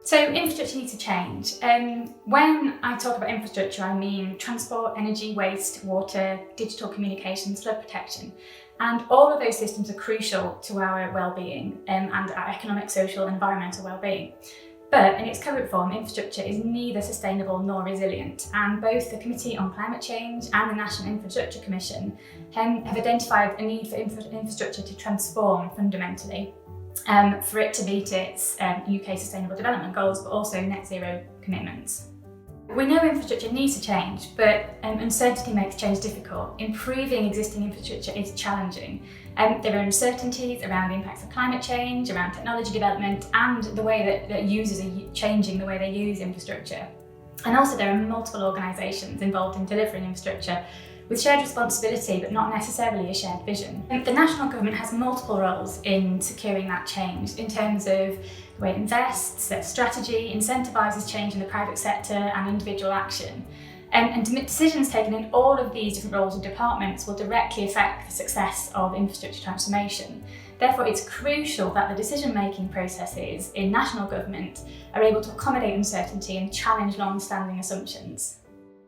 So infrastructure needs to change. When I talk about infrastructure, I mean transport, energy, waste, water, digital communications, flood protection. And all of those systems are crucial to our well-being and our economic, social and environmental well-being. But in its current form, infrastructure is neither sustainable nor resilient, and both the Committee on Climate Change and the National Infrastructure Commission have identified a need for infrastructure to transform fundamentally for it to meet its UK Sustainable Development Goals, but also net zero commitments. We know infrastructure needs to change, but uncertainty makes change difficult. Improving existing infrastructure is challenging. There are uncertainties around the impacts of climate change, around technology development, and the way that users are changing the way they use infrastructure. And also there are multiple organisations involved in delivering infrastructure with shared responsibility, but not necessarily a shared vision. The national government has multiple roles in securing that change in terms of the way it invests, sets strategy, incentivises change in the private sector and individual action. And decisions taken in all of these different roles and departments will directly affect the success of infrastructure transformation. Therefore, it's crucial that the decision-making processes in national government are able to accommodate uncertainty and challenge long-standing assumptions.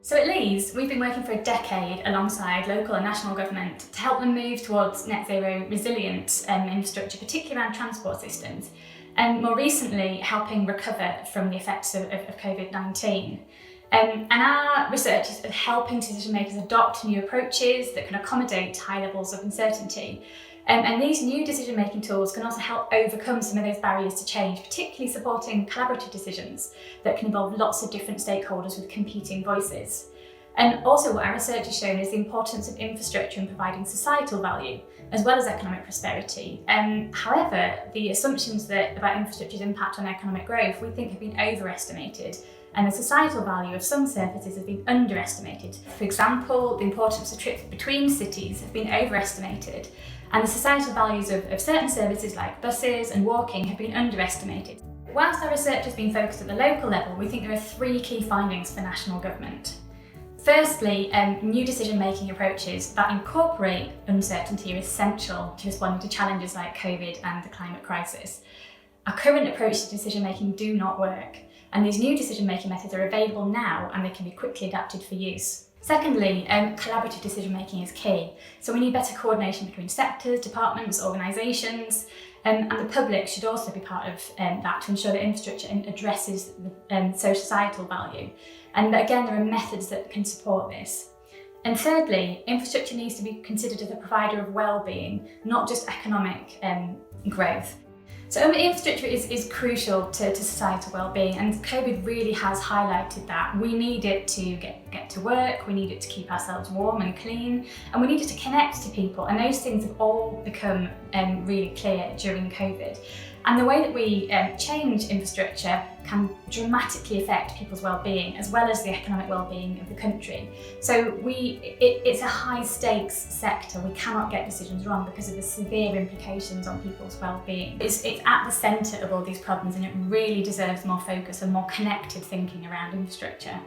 So at Leeds, we've been working for a decade alongside local and national government to help them move towards net zero resilient infrastructure, particularly around transport systems, and more recently helping recover from the effects of COVID-19. And our research is helping decision makers adopt new approaches that can accommodate high levels of uncertainty. And these new decision-making tools can also help overcome some of those barriers to change, particularly supporting collaborative decisions that can involve lots of different stakeholders with competing voices. And also what our research has shown is the importance of infrastructure in providing societal value, as well as economic prosperity. However, the assumptions about infrastructure's impact on economic growth we think have been overestimated, and the societal value of some services has been underestimated. For example, the importance of trips between cities have been overestimated, and the societal values of certain services like buses and walking have been underestimated. Whilst our research has been focused at the local level, we think there are three key findings for national government. Firstly, new decision-making approaches that incorporate uncertainty are essential to responding to challenges like COVID and the climate crisis. Our current approach to decision-making do not work, and these new decision-making methods are available now and they can be quickly adapted for use. Secondly, collaborative decision-making is key, so we need better coordination between sectors, departments, organisations, and the public should also be part of that to ensure that infrastructure addresses the societal value. And again, there are methods that can support this. And thirdly, infrastructure needs to be considered as a provider of well-being, not just economic growth. So infrastructure is crucial to societal well-being, and COVID really has highlighted that. We need it to get to work, we need it to keep ourselves warm and clean, and we need it to connect to people, and those things have all become really clear during COVID. And the way that we change infrastructure can dramatically affect people's well-being as well as the economic well-being of the country. So it's a high-stakes sector. We cannot get decisions wrong because of the severe implications on people's well-being. It's at the centre of all these problems, and it really deserves more focus and more connected thinking around infrastructure.